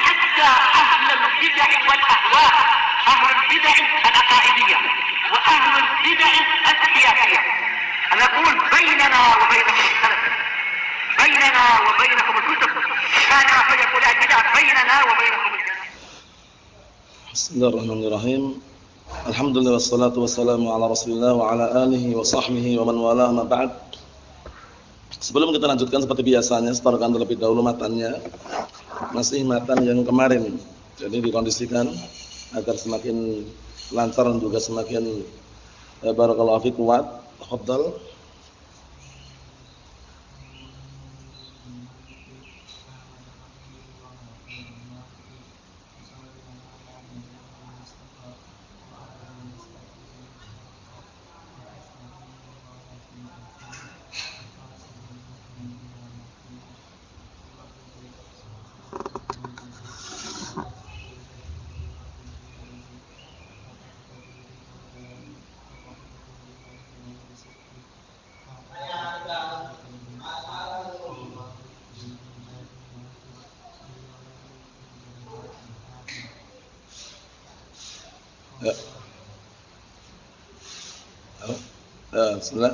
حتى أهل البدع والأهواء، أهل البدع العقائدية وأهل البدع السياسية. أنا أقول بيننا وبينكم السلف، بيننا وبينكم الكتب، كان فيقول البدع بيننا وبينكم الجنة. بسم الله الرحمن الرحيم. Alhamdulillah wassalatu wassalamu ala Rasulillah wa ala alihi wa sahbihi wa man wala ma ba'd. Sebelum kita lanjutkan seperti biasanya, setorkan terlebih dahulu matannya. Masih matan yang kemarin. Jadi dikondisikan agar semakin lancar dan juga semakin barakallahu fiik kuat. Tafadhal. Bismillah.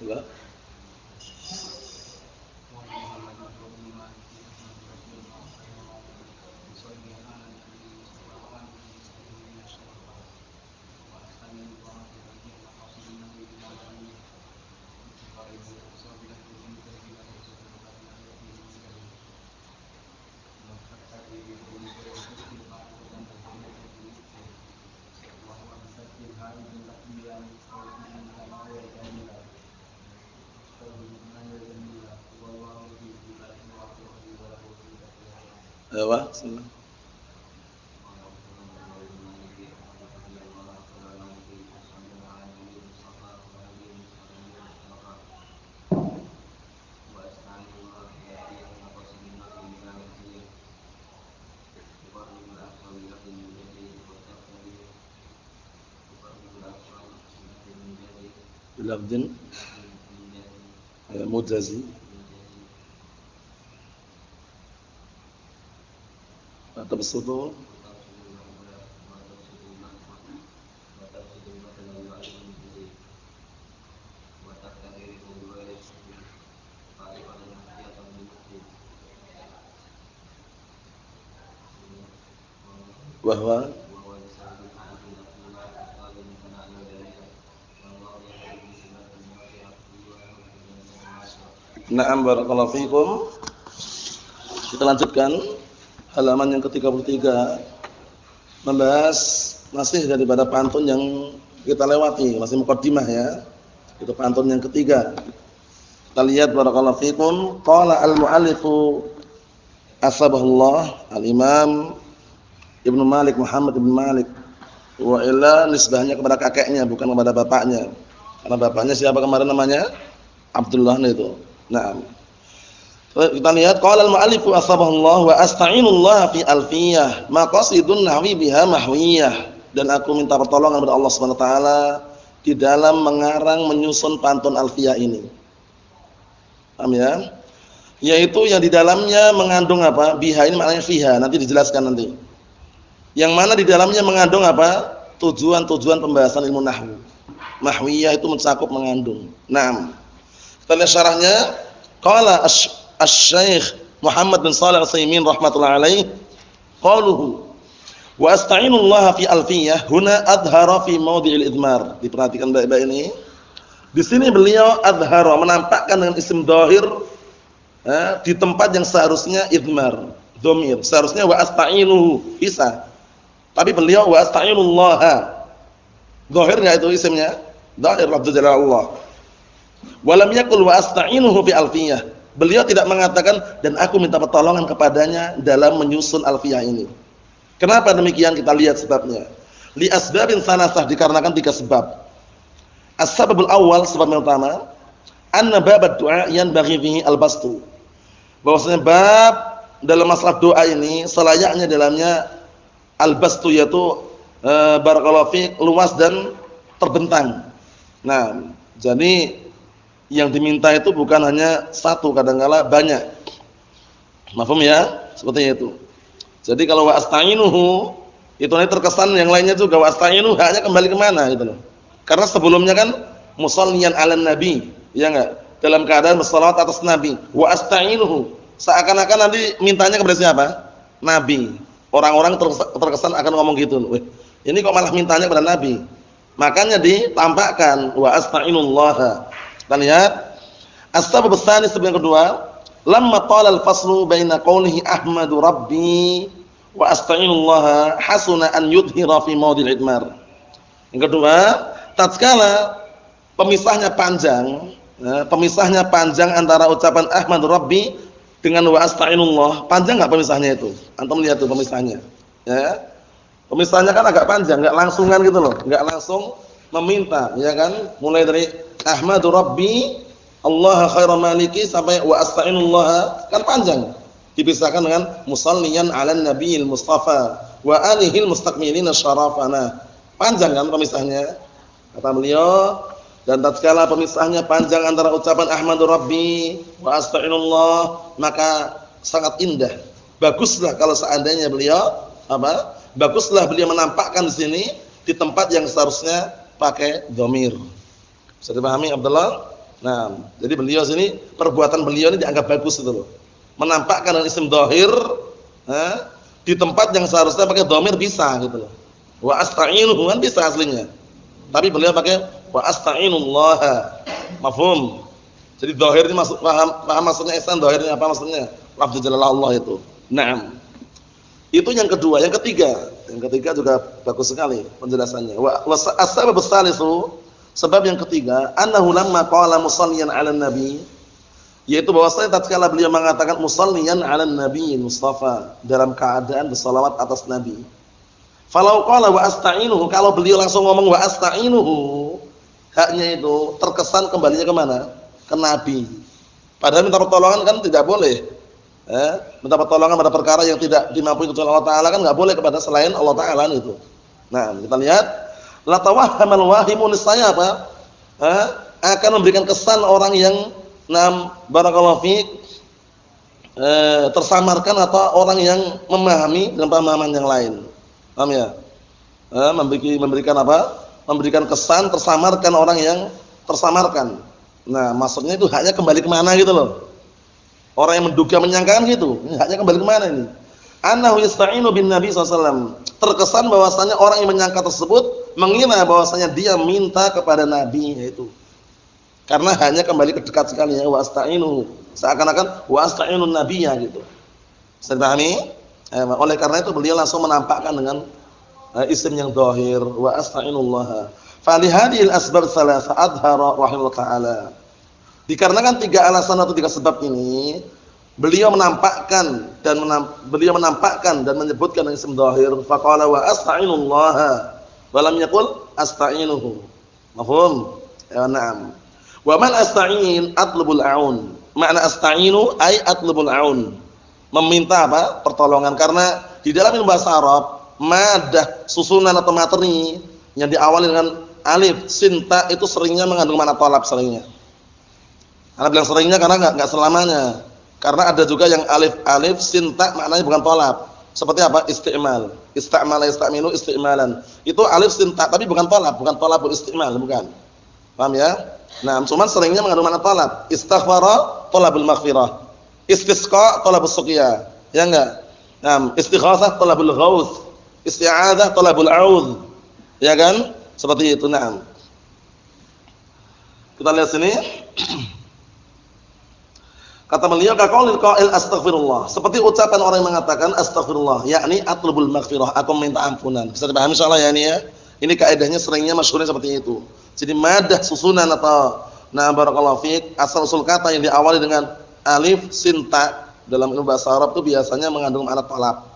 Enggak. Bismillah. Bilafdin mujazi tabsutu wahwa Na'am barakallahu fikum. Kita lanjutkan halaman yang ke-33, membahas masih daripada pantun yang kita lewati, masih muqaddimah ya. Itu pantun yang ketiga. Kita lihat barakallahu fikum, qala al-mu'allifu asbahullah al-Imam Ibnu Malik Muhammad Ibnu Malik wa illa nisbahnya kepada kakeknya bukan kepada bapaknya. Karena bapaknya siapa kemarin namanya? Abdullah itu. Naam. Kita lihat qala al-mu'allifu asbahullah wa asta'inullah fi alfiyah maqasidun nahwi biha mahwiyah, dan aku minta pertolongan kepada Allah Subhanahu wa taala di dalam mengarang menyusun pantun alfiyah ini. Paham ya? Yaitu yang di dalamnya mengandung apa? Biha ini maknanya fiha, nanti dijelaskan nanti. Yang mana di dalamnya mengandung apa? Tujuan-tujuan pembahasan ilmu nahwu. Mahwiyah itu mencakup mengandung. Naam. Kita lihat syarahnya. Qala Asy-Syaikh Muhammad bin Shalih Al-Utsaimin rahimatullah alaih, qaluhu wa asta'inullaha fi alfiyah huna adhara fi mawdi'il idmar. Diperhatikan baik-baik ini. Di sini beliau adhara, menampakkan dengan isim dhahir di tempat yang seharusnya idmar, dhamir. Seharusnya wa asta'inuhu bisa. Tapi beliau wa asta'inullaha. Dhahir enggak itu isimnya? Dhahir lafzu jalal Allah. Walam yakul wa asta'inuhu fi alfiyah. Beliau tidak mengatakan dan aku minta pertolongan kepadanya dalam menyusun alfiyah ini. Kenapa demikian? Kita lihat sebabnya. Li asbabin salasah, dikarenakan 3 sebab. As-sababul awal, sebab yang pertama, anna bab ad-du'a yanbaghi fihi al-bastu. Bahwasanya bab dalam masalah doa ini selayaknya dalamnya al-bastu, yaitu barakallahu fiik, luas dan terbentang. Nah, jadi yang diminta itu bukan hanya satu, kadang-kala banyak. Mafhum ya? Seperti itu. Jadi kalau wa asta'inuhu itu nanti terkesan yang lainnya juga wa asta'inuhu hanya kembali ke mana gitu loh. Karena sebelumnya kan musalliyan 'alan nabi, ya enggak? Dalam keadaan bersalawat atas nabi. Wa asta'inuhu, seakan-akan nanti mintanya kepada siapa? Nabi. Orang-orang terkesan akan ngomong gitu. Wih, ini kok malah mintanya kepada nabi. Makanya ditampakkan wa asta'inullah. Kita lihat as-sabab tsani, sebab yang kedua, lamma tala al-faslu baina qawlihi ahmadu rabbi wa asta'inullah hasuna an yudhira fi mawdil idmar. Yang kedua, tatkala pemisahnya panjang antara ucapan ahmadu rabbi dengan wa asta'inullah, panjang enggak pemisahnya itu? Antum lihat tuh pemisahnya. Ya. Pemisahnya kan agak panjang, enggak langsungan gitu loh, enggak langsung meminta, ya kan? Mulai dari ahmadu rabbi Allah khairu maliki sampai wa asta'inullah kan panjang. Dipisahkan dengan musalliyan 'alan nabiyil mustafa wa alihil mustakmilina syarafana. Panjang kan pemisahnya? Kata beliau, dan tatkala pemisahnya panjang antara ucapan ahmadu rabbi wa asta'inullah, maka sangat indah. Baguslah kalau seandainya beliau baguslah beliau menampakkan di sini di tempat yang seharusnya pakai dhamir. Bisa dipahami Abdullah? Nah, jadi beliau sini, perbuatan beliau ini dianggap bagus itu loh. Menampakkan dengan isim dhahir di tempat yang seharusnya pakai dhamir bisa gitu loh. Wa asta'inuhu kan bisa aslinya. Tapi beliau pakai wa asta'inullah. Mafhum? Jadi dhahir ini maksud paham maksudnya ihsan, dhahir ini apa maksudnya? Lafz jalalah Allah itu. Naam. Itu yang kedua, yang ketiga juga bagus sekali penjelasannya. Wa as-sabab ats-tsalisu, sebab yang ketiga, annahu lamma qala musalliyan 'alan nabi, yaitu bahwasanya tatkala beliau mengatakan musalliyan 'alan nabi mustafa, dalam keadaan bersalawat atas nabi. Falau qala wa asta'inuhu, kalau beliau langsung ngomong wa asta'inuhu, haknya itu terkesan kembalinya ke mana? Ke nabi. Padahal minta pertolongan kan tidak boleh. Minta pertolongan pada perkara yang tidak dimampu kecuali Allah Ta'ala kan enggak boleh kepada selain Allah Ta'ala itu. Nah, kita lihat la tawahhamal wahimu, niscaya apa? Akan memberikan kesan orang yang barakallahu fiik tersamarkan atau orang yang memahami dengan pemahaman yang lain. Paham ya? Memberikan apa? Memberikan kesan tersamarkan orang yang tersamarkan. Nah, maksudnya itu haknya kembali ke mana gitu loh. Orang yang menduga menyangkakan gitu, haknya kembali ke mana ini? Annahu yasta'inu bin Nabi SAW. Terkesan bahwasanya orang yang menyangka tersebut mengira bahwasanya dia minta kepada Nabi, yaitu karena hanya kembali ke dekat sekali ya, wa asta'inu. Seakan-akan wa asta'inun nabiyya gitu. Bisa dipahami? Oleh karena itu beliau langsung menampakkan dengan isim yang dhahir, wa asta'inullah. Fa li hadhil asbab tsalatsa adhara rahimahullah ta'ala. Dikarenakan 3 alasan atau 3 sebab ini, beliau menampakkan dan menyebutkan dengan isim dhahir, faqala wa asta'inullah wa lam yaqul asta'inuhu. Mafhum? Ya, na'am. Wa man asta'in atlubul aun. Makna asta'inu ay atlubul aun. Meminta apa? Pertolongan. Karena di dalam bahasa Arab, madah susunan atau materi yang diawali dengan alif, sin, ta itu seringnya mengandung makna thalab seringnya. Ana bilang seringnya karena enggak selamanya. Karena ada juga yang alif sin ta maknanya bukan thalab. Seperti apa? Isti'mal. Istamala yastamilu isti'malan. Itu alif sin ta tapi bukan thalab, bukan thalabul isti'mal, bukan. Paham ya? Nah, cuman seringnya mengandung makna thalab. Istaghfara thalabul maghfirah. Istisqa thalabus suqya. Ya enggak? Nah, istighatsah thalabul ghauts. Isti'adzah thalabul audz. Ya kan? Seperti itu, na'am. Kita lihat sini. Kata beliau, kaqaulil qail astaghfirullah. Seperti ucapan orang yang mengatakan astaghfirullah, yakni atlubul maghfirah, aku minta ampunan. Bisa dipahami insyaallah ya ini ya. Ini kaidahnya seringnya masyhurnya seperti itu. Jadi madah susunan atau barakallahu fiik, asal usul kata yang diawali dengan alif sin ta dalam ilmu bahasa Arab itu biasanya mengandung makna talab.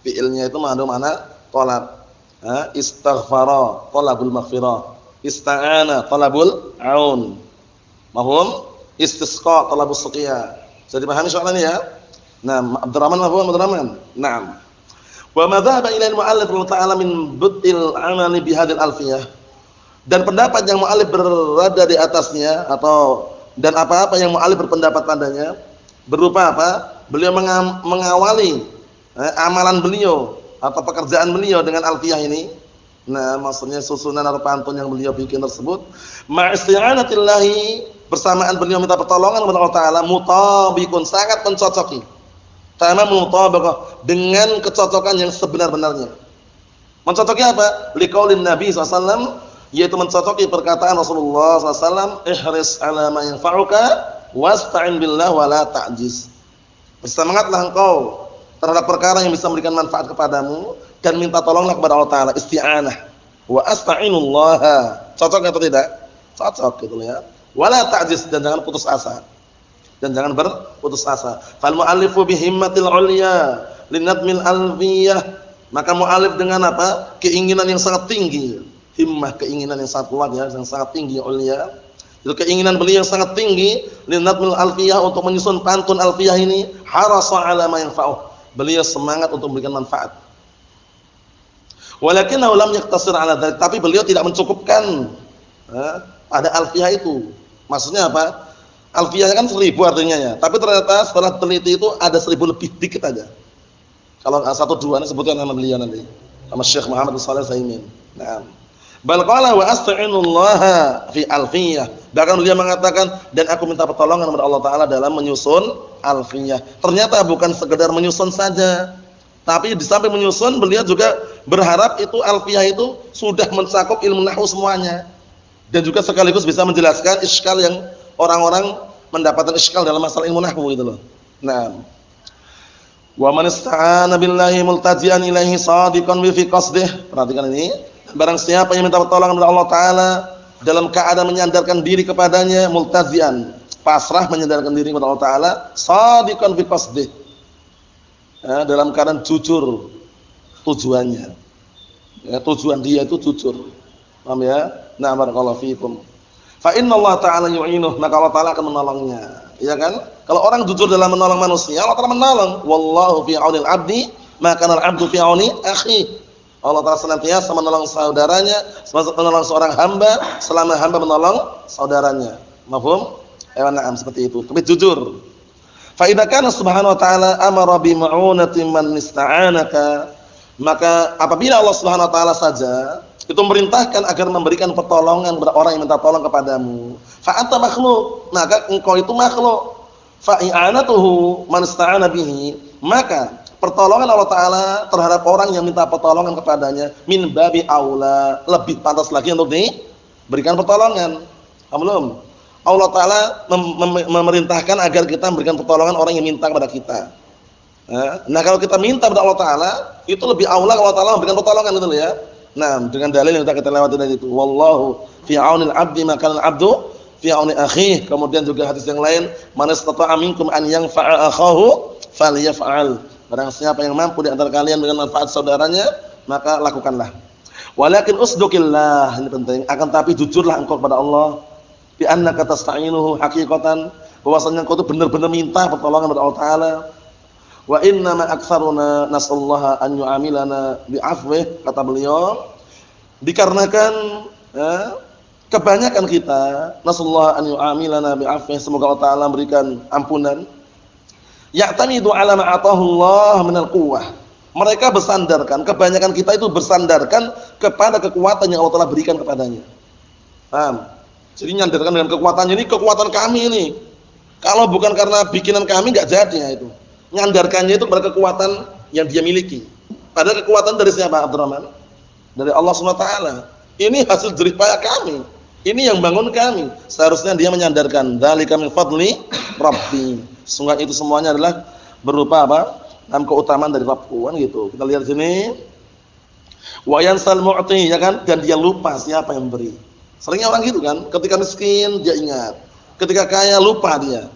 Fi'ilnya itu mengandung makna talab. Istaghfara talabul maghfirah, ista'ana talabul aun. Mahum? Istisqa talabus suqya. Jadi pahami soalan ini ya? Nah, Abdurrahman mahfum Abdurrahman. Naam. Wa ma dhahaba ila al-mu'allif ta'ala min butil amali bihadil alfiyah. Dan pendapat yang mu'allif berada di atasnya atau dan apa-apa yang mu'allif berpendapat padanya berupa apa? Beliau mengawali amalan beliau atau pekerjaan beliau dengan alfiyah ini. Nah, maksudnya susunan atau pantun yang beliau bikin tersebut ma'isti'anatillahi, bersamaan beliau minta pertolongan kepada Allah Ta'ala, mutabiqun, sangat mencocoki. Tamam mutabaqah, dengan kecocokan yang sebenar-benarnya. Mencocoki apa? Liqaulin Nabi SAW, yaitu mencocoki perkataan Rasulullah SAW, ihris ala ma yanfa'uka wasta'in billah wa la ta'jiz. Bersemangatlah engkau terhadap perkara yang bisa memberikan manfaat kepadamu dan minta tolonglah kepada Allah Ta'ala, isti'anah. Wa asta'inullaha. Cocok atau tidak? Cocok gitu ya. Wala ta'jiz, dan jangan putus asa. Dan jangan berputus asa. Fal mu'allifu bihimmatil 'ulya linadmil alfiyah. Maka mu'allif dengan apa? Keinginan yang sangat tinggi. Himmah, keinginan yang sangat kuat ya, yang sangat tinggi, 'ulya. Itu keinginan beliau yang sangat tinggi linadmil alfiyah, untuk menyusun pantun alfiyah ini, harasa 'ala ma yanfa'uh. Beliau semangat untuk memberikan manfaat. Walakinnahu lam yaktasir 'ala dzalik, tapi beliau tidak mencukupkan pada alfiyah itu. Maksudnya apa? Alfiyahnya kan 1000 artinya ya, tapi ternyata setelah teliti itu ada 1000 lebih dikit aja. Kalau 1 2 ini sebutkan nama beliau nanti, sama Syekh Muhammad bin Shalih Al-Utsaimin. Naam. Bal qala wa asta'inullaha fi alfiyah. Bahkan beliau mengatakan, dan aku minta pertolongan kepada Allah Ta'ala dalam menyusun alfiyah. Ternyata bukan sekedar menyusun saja, tapi di samping menyusun, beliau juga berharap itu alfiyah itu sudah mencakup ilmu nahwu semuanya, dan juga sekaligus bisa menjelaskan iskal yang orang-orang mendapatkan iskal dalam masalah ilmu nahwu gitu loh. Nah, wa man ista'ana billahi multajian ilaihi shadiqan fi qasdih. Perhatikan ini. Barang siapa yang minta pertolongan kepada Allah Ta'ala dalam keadaan menyandarkan diri kepadanya, multazian, pasrah menyandarkan diri kepada Allah Ta'ala, shadiqan fi qasdih, dalam keadaan jujur tujuannya, ya, tujuan dia itu jujur. Paham ya? Nah, barakallahu fiikum. Fa inna Allah Ta'ala yu'inuh, maka Allah Ta'ala akan menolongnya. Ya kan? Kalau orang jujur dalam menolong manusia, Allah Ta'ala menolong. Wallahu fi 'aunil 'abdi, ma kana al-'abdu fi 'auni akhi. Allah Ta'ala senantiasa menolong saudaranya, menolong seorang hamba selama hamba menolong saudaranya. Mafhum? Na'am, seperti itu. Tapi jujur. Fa idza kana subhanahu wa ta'ala amara bi ma'unati man ista'anaka, maka apabila Allah Subhanahu wa ta'ala saja itu memerintahkan agar memberikan pertolongan kepada orang yang minta tolong kepadamu, fa anta makhluk, maka engkau itu makhluk. Fa i'anatuhu man ista'ana bihi, maka pertolongan Allah Ta'ala terhadap orang yang minta pertolongan kepadanya min babi aula, lebih pantas lagi untuk diberikan pertolongan. Belum? Allah Ta'ala memerintahkan agar kita memberikan pertolongan orang yang minta kepada kita. Nah, kalau kita minta kepada Allah Ta'ala, itu lebih aula kalau Allah Ta'ala memberikan pertolongan, gitu ya. Nah, dengan dalil yang kita lewati tadi itu, wallahu fi 'aunil 'abdi ma kana al-'abdu fi 'auni akhihi. Kemudian juga hadis yang lain, man istata'a minkum an yanfa'a akhahu falyaf'al. Barang siapa yang mampu di antara kalian dengan manfaat saudaranya, maka lakukanlah. Walakin usduqillah, ini penting, akan tapi jujurlah engkau kepada Allah. Bi annaka tasta'inuhu haqiqatan, bahwasanya engkau itu benar-benar minta pertolongan kepada Allah Ta'ala. Wa inna ma aktsaruna nasallaha an yu'amilana bi'afwih, kata beliau, dikarenakan kebanyakan kita nasallaha an yu'amilana bi'afwih, semoga Allah Ta'ala memberikan ampunan. Ya'tamidu 'ala ma ataahu Allah minal quwwah. Mereka bersandarkan, kebanyakan kita itu bersandarkan kepada kekuatan yang Allah Ta'ala berikan kepadanya. Paham? Jadi nyandarkan dengan kekuatannya, ini kekuatan kami ini. Kalau bukan karena bikinan kami enggak jadi ya itu. Nyandarkannya itu kepada kekuatan yang dia miliki. Padahal kekuatan dari siapa, Abdurrahman? Dari Allah Subhanahu wa ta'ala. Ini hasil jerih payah kami. Ini yang bangun kami. Seharusnya dia menyandarkan, dzalika min fadli rabbi. Sungguh itu semuanya adalah berupa apa? Dalam keutamaan dari Rabbku, kan gitu. Kita lihat sini. Wa yansal mu'ti, ya kan? Dan dia lupa siapa yang memberi. Seringnya orang gitu kan, ketika miskin dia ingat, ketika kaya lupa dia.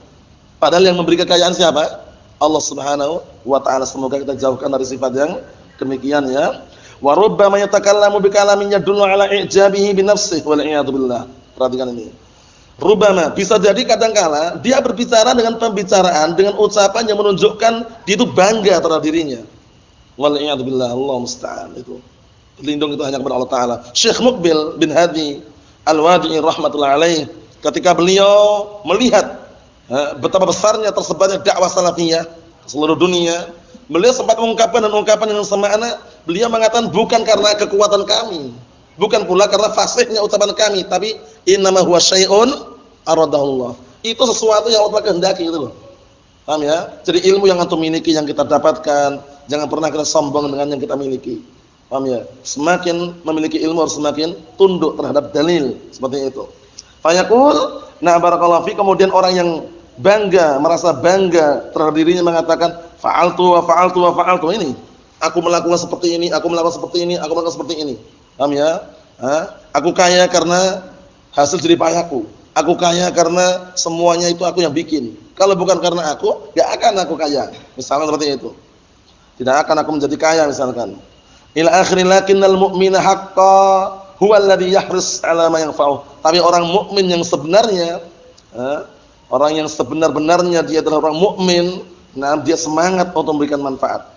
Padahal yang memberi kekayaan siapa? Allah Subhanahu wa taala. Semoga kita jauhkan dari sifat yang demikian ya. Wa rubbama yatakallamu bi kalamin yadullu ala i'jabihi bi nafsihi wal iyad billah. Perhatikan ini. Rubbama bisa jadi kadangkala dia berbicara dengan pembicaraan dengan ucapan yang menunjukkan dia itu bangga terhadap dirinya. Wal iyad billah, Allah musta'an itu. Lindung itu hanya kepada Allah taala. Syekh Muqbil bin Hadi Al-Wadi'i rahimatullah alaih ketika beliau melihat betapa besarnya tersebarnya dakwah salafiyah ke seluruh dunia, beliau sempat mengungkapkan dan ungkapan yang semakna. Beliau mengatakan bukan karena kekuatan kami, bukan pula karena fasihnya ucapan kami, tapi innama huwa syai'un aradahullah. Itu sesuatu yang Allah kehendaki itu loh. Paham ya? Jadi ilmu yang antum miliki, yang kita dapatkan, jangan pernah kita sombong dengan yang kita miliki. Paham ya? Semakin memiliki ilmu harus semakin tunduk terhadap dalil, seperti itu. Fayaqul, nah barakallahu fi, kemudian orang yang bangga, merasa bangga terhadap dirinya mengatakan fa'altu wa fa'altu wa fa'altu, ini aku melakukan seperti ini, aku melakukan seperti ini, aku melakukan seperti ini. Paham ya? Aku kaya karena hasil jerih payahku. Aku kaya karena semuanya itu aku yang bikin. Kalau bukan karena aku, enggak akan aku kaya. Misalnya seperti itu. Tidak akan aku menjadi kaya misalkan. Ila akhir lakinnal mu'mina haqqan huwa alladhi yahris 'ala ma yanfa'uh. Tapi orang mukmin yang sebenarnya, orang yang sebenar-benarnya dia adalah orang mukmin, nah dia semangat untuk memberikan manfaat.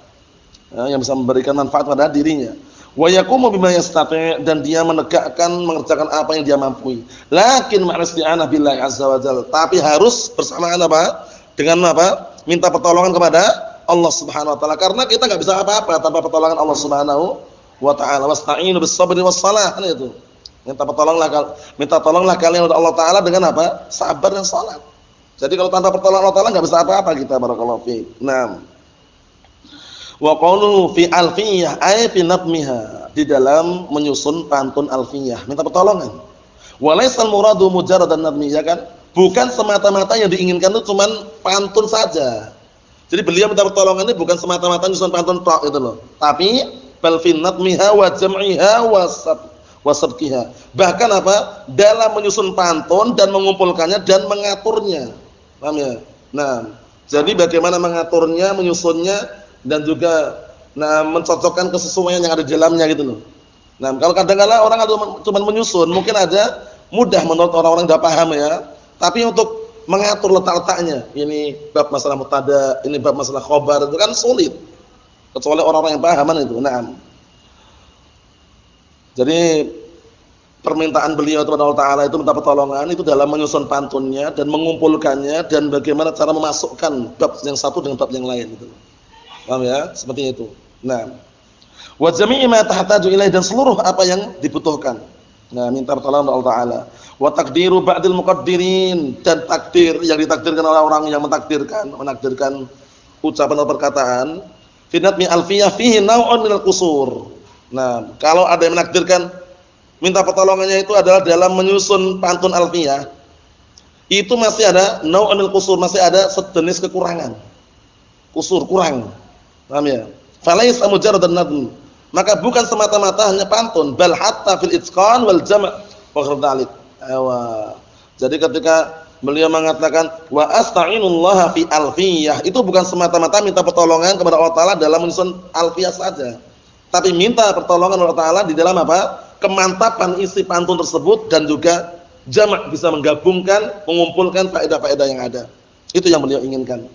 Yang bisa memberikan manfaat pada dirinya. Wa yaqumu bima yastati', dan dia menegakkan mengerjakan apa yang dia mampu. Lakin ma'al-isti'anah billahi azza wa jalla. Tapi harus bersamaan apa? Dengan apa? Minta pertolongan kepada Allah Subhanahu wa taala. Karena kita enggak bisa apa-apa tanpa pertolongan Allah Subhanahu wa taala. Wasta'inu bis-sabri was-shalah, itu. Minta tolonglah kalian kepada Allah taala dengan apa? Sabar dan salat. Jadi kalau tanpa pertolongan Allah taala enggak bisa apa-apa kita, barakallahu fi. Naam. Wa qawlu fi alfiyah ay fi nadmiha, di dalam menyusun pantun alfiyah minta pertolongan. Wa laysal muradu mujarradan nadmi, ya kan? Bukan semata-mata yang diinginkan itu cuman pantun saja. Jadi beliau minta pertolongan ini bukan semata-mata menyusun pantun tok itu loh. Tapi bal fi nadmiha wa jam'iha wa sabqiha. Bahkan apa? Dalam menyusun pantun dan mengumpulkannya dan mengaturnya. Paham ya? Nah, jadi bagaimana mengaturnya, menyusunnya, dan juga mencocokkan kesesuaian yang ada di dalamnya gitu loh. Nah, kalau kadang-kadang orang cuma menyusun, mungkin aja mudah menurut orang-orang yang sudah paham ya. Tapi untuk mengatur letak-letaknya, ini bab masalah mubtada, ini bab masalah khobar, itu kan sulit. Kecuali orang-orang yang pahaman itu. Nah, jadi permintaan beliau kepada Allah Taala itu minta pertolongan itu dalam menyusun pantunnya dan mengumpulkannya dan bagaimana cara memasukkan bab yang satu dengan bab yang lain gitu. Paham ya? Seperti itu. Nah, wa jami'i ma tahtaju ilaihi, dan seluruh apa yang dibutuhkan. Nah, minta pertolongan Allah Taala. Wa taqdiru ba'dil muqaddirin, dan takdir yang ditakdirkan oleh orang yang menakdirkan ucapan atau perkataan. Fi nadmi alfiyah fihi naw'un minal qusur. Nah, kalau ada yang menakdirkan minta pertolongannya itu adalah dalam menyusun pantun alfiyah, itu masih ada naw'un minal qusur, masih ada sejenis kekurangan. Kusur, kurang. Paham ya? Falaisa mujarradan nadm. Maka bukan semata-mata hanya pantun, bal hatta fil itqan wal jam' wa ghairu. Jadi ketika beliau mengatakan wa asta'inullaha fi alfiyah, itu bukan semata-mata minta pertolongan kepada Allah Taala dalam menyusun alfiyah saja. Tapi minta pertolongan Allah Taala di dalam apa? Kemantapan isi pantun tersebut dan juga jamak, bisa menggabungkan, mengumpulkan faedah-faedah yang ada. Itu yang beliau inginkan.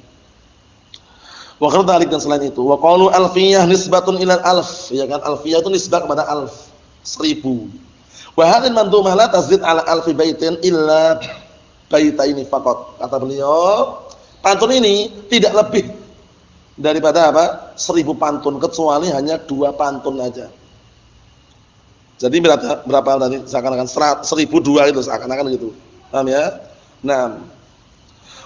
Wa ghairu dzalik, dan selain itu. Wa qalu alfiyah nisbatun ilal alf, ya kan? Alfiyah itu nisbah kepada alf, 1000. Wa hadhihi mandhumah la tazid ala alfi baitin illa baitaini faqat. Kata beliau, pantun ini tidak lebih daripada apa? 1000 pantun, kecuali hanya 2 pantun aja. Jadi berapa tadi? Seakan-akan 1002 itu seakan-akan gitu. Paham ya? Nah,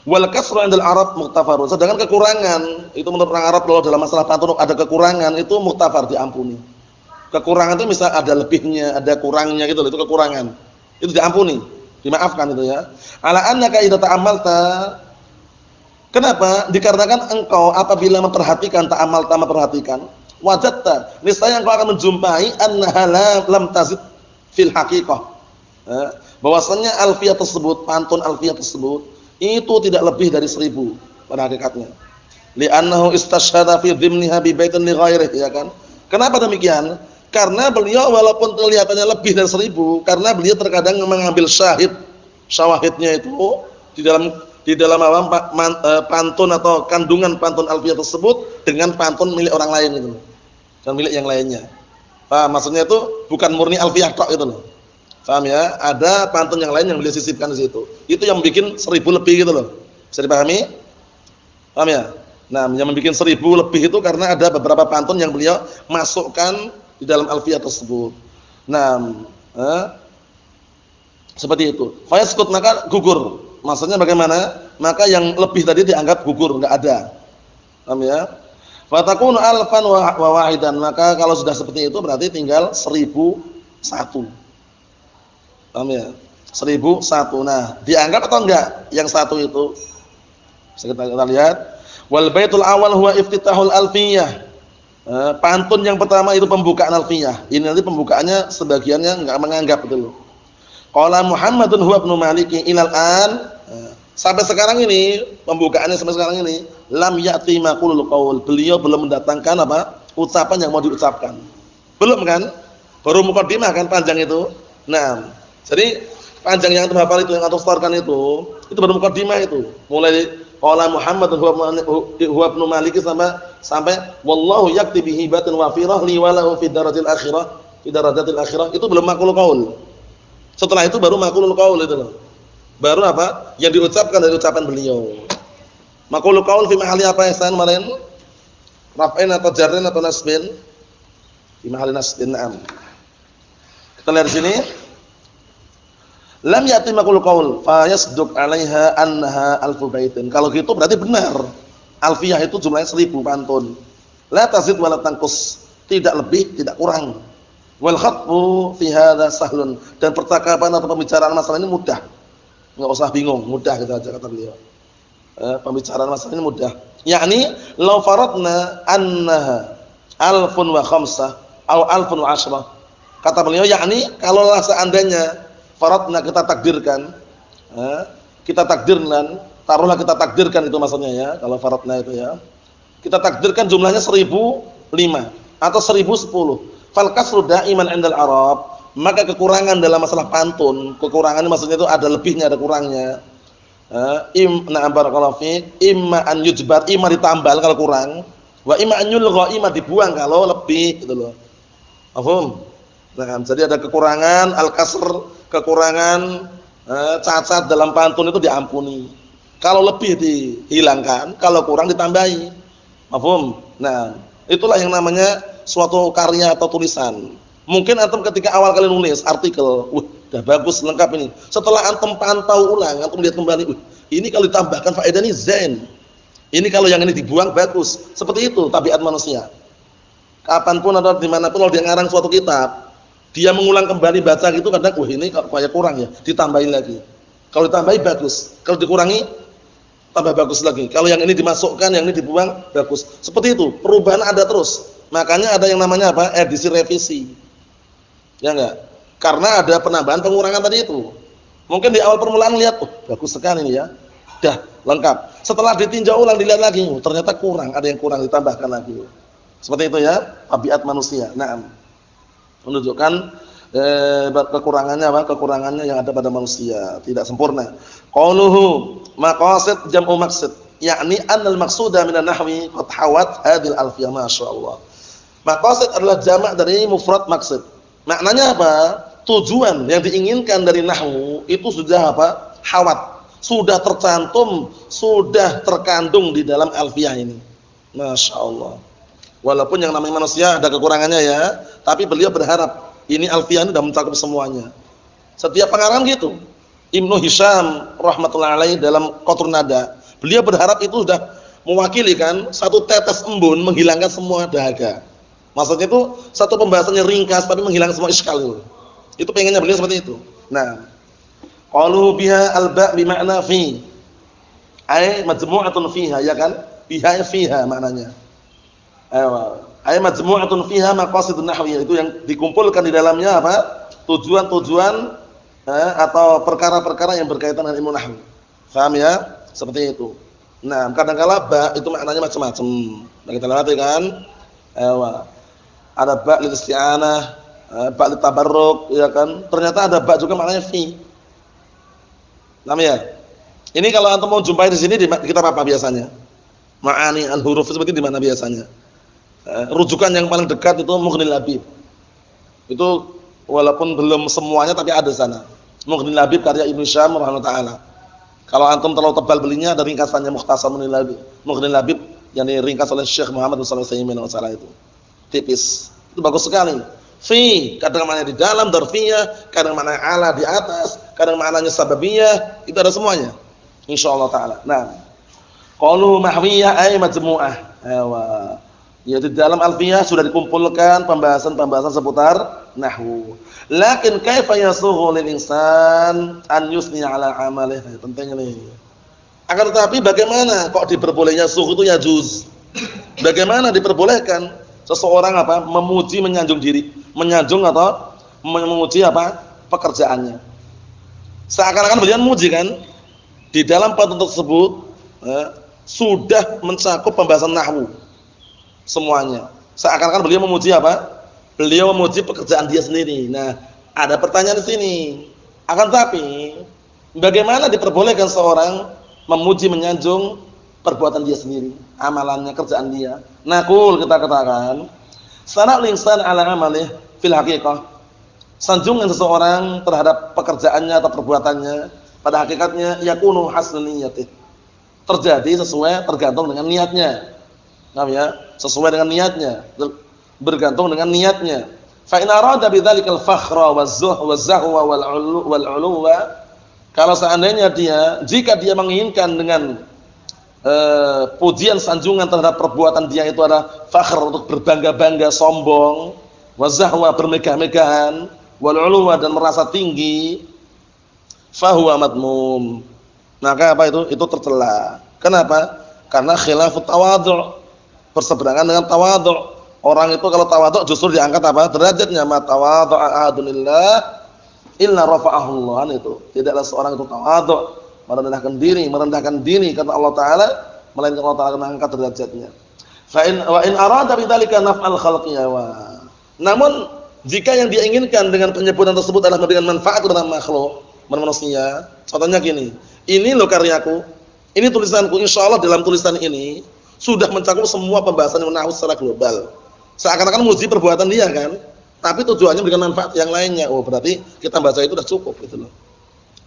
wal kasru 'indal Arab mughtafarun. Sedangkan kekurangan itu menurut orang Arab kalau dalam masalah pantun ada kekurangan itu mughtabar, diampuni. Kekurangan itu misal ada lebihnya, ada kurangnya gitu loh, itu kekurangan. Itu diampuni, dimaafkan itu ya. Ala annaka idza ta'ammalta. Kenapa? Dikarenakan engkau apabila memperhatikan, ta'amalta memperhatikan, wajadta, niscaya engkau akan menjumpai annaha lam tazid fil haqiqah. Bahwasanya alfiyah tersebut, pantun alfiyah tersebut itu tidak lebih dari 1000 pada hakikatnya. Li'annahu istasyhada fi dhimniha bi baitin li ghairihi, ya kan? Kenapa demikian? Karena beliau walaupun kelihatannya lebih dari 1000, karena beliau terkadang mengambil syawahidnya itu di dalam pantun atau kandungan pantun alfiyah tersebut dengan pantun milik orang lain gitu loh. Dan milik yang lainnya. Paham maksudnya itu bukan murni alfiyah tok itu loh. Paham ya? Ada pantun yang lain yang beliau sisipkan di situ. Itu yang bikin 1000 lebih gitu loh. Bisa dipahami? Paham ya? Nah, yang membuat 1000 lebih itu karena ada beberapa pantun yang beliau masukkan di dalam alfiyah tersebut. Nah, seperti itu. Fayaskut maka gugur. Maksudnya bagaimana? Maka yang lebih tadi dianggap gugur, enggak ada. Paham ya? Fatakunu alfan wa wahidan. Maka kalau sudah seperti itu berarti tinggal 1001. Paham ya? 1001. Nah, dianggap atau enggak yang satu itu? Bisa kita lihat. Wal baitul awal huwa iftitahul alfiyah. Pantun yang pertama itu pembukaan alfiyah. Ini nanti pembukaannya sebagiannya enggak menganggap itu loh. Qala Muhammadun huwa ibnu Malik ilal an. Sampai sekarang ini pembukaannya sampai sekarang ini lam ya'ti maqulul qaul. Beliau belum mendatangkan apa? Ucapan yang mau diucapkan. Belum kan? Baru mukadimah kan panjang itu. Nah, jadi panjang yang antum hafal itu yang antum setorkan itu baru mukadimah itu. Mulai qala Muhammadun huwa ibnu Malik sampai wallahu yakti bi hibatin wa firahli wa lahu fi darajatil akhirah, itu belum maqulul qaul. Setelah itu baru maqulul qaul itu loh. Baru apa? Yang diucapkan dari ucapan beliau. Maqulul qaul fi mahalli apa ya San kemarin? Raf'in atau jarrin atau nasbin? Fi mahalli nasbin, na'am. Kita lihat di sini. Lam ya'ti maqulul qaul fa yasduq 'alaiha annaha alfu baitin. Kalau gitu berarti benar. Alfiyah itu jumlahnya 1000 pantun. La tazid wa la tanqus. Tidak lebih, tidak kurang. Wal khatbu fi hadza sahlun, dan percakapan atau pembicaraan masalah ini mudah. Enggak usah bingung, mudah gitu aja kata beliau. Pembicaraan masalah ini mudah. Yakni law faradna annaha alfun wa khamsah atau alfun wa asyrah. Kata beliau yakni kalau seandainya faradna kita takdirkan, taruhlah kita takdirkan itu maksudnya ya, kalau faradna itu ya. Kita takdirkan jumlahnya 1005 atau 1010. Fal kasru da'iman 'indal Arab, maka kekurangan dalam masalah pantun, kekurangan maksudnya itu ada lebihnya, ada kurangnya. Na'am barakallahu fiik, imma an yujbar, imma ditambal kalau kurang, wa imma an yulgha, imma dibuang kalau lebih gitu loh. Paham? Nah, jadi ada kekurangan al-kasr, kekurangan cacat dalam pantun itu diampuni. Kalau lebih dihilangkan, kalau kurang ditambahi. Paham? Nah, itulah yang namanya suatu karya atau tulisan. Mungkin antum ketika awal kali nulis artikel, udah bagus lengkap ini. Setelah antum pantau ulang, antum lihat kembali, ini kalau ditambahkan faedah ini zen. Ini kalau yang ini dibuang bagus. Seperti itu tabiat manusia. Kapanpun atau dimanapun kalau dia ngarang suatu kitab, dia mengulang kembali baca gitu kadang, ini kayak kurang ya, ditambahin lagi. Kalau ditambahi bagus, kalau dikurangi tambah bagus lagi. Kalau yang ini dimasukkan, yang ini dibuang, bagus. Seperti itu, perubahan ada terus. Makanya ada yang namanya apa? Edisi revisi. Ya enggak? Karena ada penambahan pengurangan tadi itu. Mungkin di awal permulaan lihat, bagus sekali ini ya. Dah lengkap. Setelah ditinjau ulang dilihat lagi, ternyata kurang, ada yang kurang ditambahkan lagi. Seperti itu ya, tabiat manusia. Naam. Menunjukkan kekurangannya apa? Kekurangannya yang ada pada manusia, tidak sempurna. Qauluhu maqasid jam'u maqsid, yakni annal maqsuda minan nahwi qad hawat hadhil alfiyah, masyaallah. Maqasid adalah jamak dari mufrad maqsid. Maknanya apa? Tujuan yang diinginkan dari nahwu itu sudah apa? Hawat, sudah tercantum, sudah terkandung di dalam alfiyah ini. Masyaallah. Walaupun yang namanya manusia ada kekurangannya ya, tapi beliau berharap ini alfiyah ini sudah mencakup semuanya. Setiap pengarang gitu. Ibnu Hisham rahmatullahi alaihi dalam Qatrun Nada, beliau berharap itu sudah mewakili kan satu tetes embun menghilangkan semua dahaga. Maksudnya itu satu pembahasannya ringkas tapi menghilangkan semua iskal itu. Itu pengennya beliau seperti itu. Nah, qalu biha al-ba' bi ma'na fi. Ay majmu'atun fiha, ya kan? Biha fiha maknanya. Ay majmu'atun fiha maqasidun nahwiyah, itu yang dikumpulkan di dalamnya apa? Tujuan-tujuan atau perkara-perkara yang berkaitan dengan ilmu nahwu. Paham ya? Seperti itu. Nah, kadang-kala ba itu maknanya macam-macam. Nah, kita lihat kan. Ada ba lil isti'anah, ba lit tabarruk, ya kan? Ternyata ada ba juga maknanya fi. Paham ya? Ini kalau antum mau jumpai di sini di kitab apa biasanya? Ma'ani al-huruf seperti di mana biasanya? Rujukan yang paling dekat itu Mughnil Labib. Itu walaupun belum semuanya tapi ada sana. Mughnil Labib karya Ibnu Syam rahimahullah taala. Kalau antum terlalu tebal belinya ada ringkasannya Mukhtasar Mughnil Labib yang diringkas oleh Syekh Muhammad bin Shalih Al-Utsaimin masalah itu. Tipis. Itu bagus sekali. Fi kadang maknanya di dalam dzarfiyah, kadang maknanya ala di atas, kadang maknanya sababiyah, itu ada semuanya. Insyaallah taala. Nah, qalu mahwiyah ay majmu'ah. Ya di dalam alfiyah sudah dikumpulkan pembahasan-pembahasan seputar nahwu. Lakin kaifa yasughu lil insan an yusni ala amalih? Penting ini. Akan tetapi bagaimana kok diperbolehnya sugh itu yajuz? Bagaimana diperbolehkan seseorang memuji menyanjung diri, menyanjung atau memuji pekerjaannya? Seakan-akan beliau memuji kan? Di dalam pantun tersebut sudah mencakup pembahasan nahwu semuanya. Seakan-akan beliau memuji Beliau memuji pekerjaan dia sendiri. Nah, ada pertanyaan di sini. Akan tapi bagaimana diperbolehkan seorang memuji menyanjung perbuatan dia sendiri, amalannya, kerjaan dia? Naqul, kita katakan, sana'ul insan ala amalih fil haqiqah. Sanjungan seseorang terhadap pekerjaannya atau perbuatannya pada hakikatnya yakunu hasnul niyyati. Terjadi sesuai tergantung dengan niatnya. Paham ya? Sesuai dengan niatnya, bergantung dengan niatnya. Fa in arada bidzalikal fakhra waz-zahwa wal-'uluwa, kalau seandainya jika dia menginginkan dengan pujian sanjungan terhadap perbuatan dia itu adalah fakhr, untuk berbangga-bangga, sombong, waz-zahwa, bermegah-megahan, wal-'uluwa, dan merasa tinggi, fa huwa madmum. Maka itu tercela. Kenapa? Karena khilafut tawadhu', berseberangan dengan tawadhu'. Orang itu kalau tawadhu justru diangkat derajatnya. Ma tawadhu'a ahadunillah illa rafa'ahu Allah. Itu tidaklah seorang itu tawadhu, merendahkan diri kata Allah taala, melainkan Allah taala mengangkat derajatnya. Wa in arada bidzalika naf'al khalqiyya wa. Namun jika yang dia inginkan dengan penyebutan tersebut adalah memberikan manfaat kepada makhluk, manusia, contohnya gini, ini loh karyaku, ini tulisanku, insyaallah dalam tulisan ini sudah mencakup semua pembahasan nahwu secara global. Seakan-akan muji perbuatan dia kan, tapi tujuannya memberikan manfaat yang lainnya. Oh, berarti kita baca itu sudah cukup gitu loh.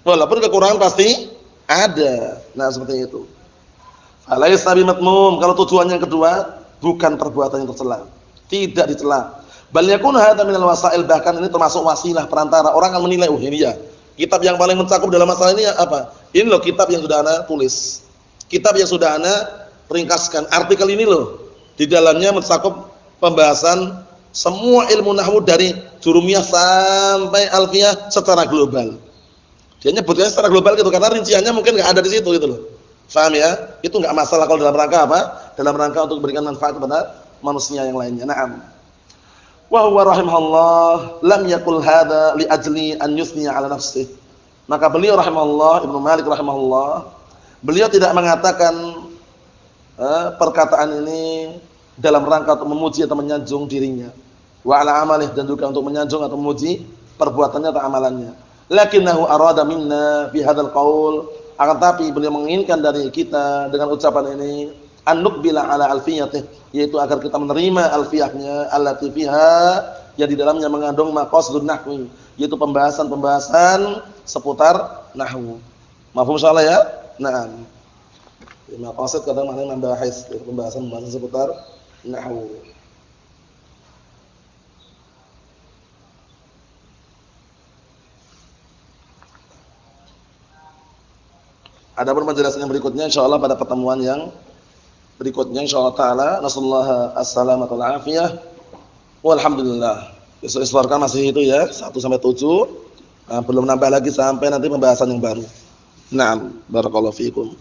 Walaupun kekurangan pasti ada. Nah, seperti itu. Alaysa bimatmum, kalau tujuan yang kedua bukan perbuatan yang tercela, tidak dicela. Bal yakun hadza minal wasail, bahkan ini termasuk wasilah perantara. Orang akan menilai, oh ini ya kitab yang paling mencakup dalam masalah ini apa? Ini loh kitab yang sudah ana tulis. Kitab yang sudah ana ringkaskan. Artikel ini loh di dalamnya mencakup pembahasan semua ilmu nahwu dari jurumiyah sampai alfiyah secara global. Dia nyebutnya secara global gitu karena rinciannya mungkin enggak ada di situ gitu loh. Paham ya? Itu enggak masalah kalau dalam rangka dalam rangka untuk memberikan manfaat kepada manusia yang lainnya. Naam. Wa huwa rahimahullah lam yaqul hadza li ajli an yusniya ala nafsihi. Maka beliau rahimahullah, Ibnu Malik rahimahullah, beliau tidak mengatakan perkataan ini dalam rangka untuk memuji atau menyanjung dirinya, wa ala amalih, dan juga untuk menyanjung atau memuji perbuatannya atau amalannya. Lakinnahu arada minna bi hadzal qaul, akan tapi beliau menginginkan dari kita dengan ucapan ini an nuqbila ala alfiyatih, yaitu agar kita menerima alfiyahnya allati fiha, yang di dalamnya mengandung maqasidun nahwi, yaitu pembahasan-pembahasan seputar nahwu. Mafhum insyaallah ya? Naam. Maqasid kadang maknanya membahas pembahasan-pembahasan seputar nahwu. Adapun penjelasan yang berikutnya insyaallah pada pertemuan yang berikutnya insyaallah taala. Nasallahu as-salamata wal afiyah. Walhamdulillah. Besok istorkan masih itu ya, 1 sampai 7. Belum nambah lagi sampai nanti pembahasan yang baru. Naam, barakallahu fiikum.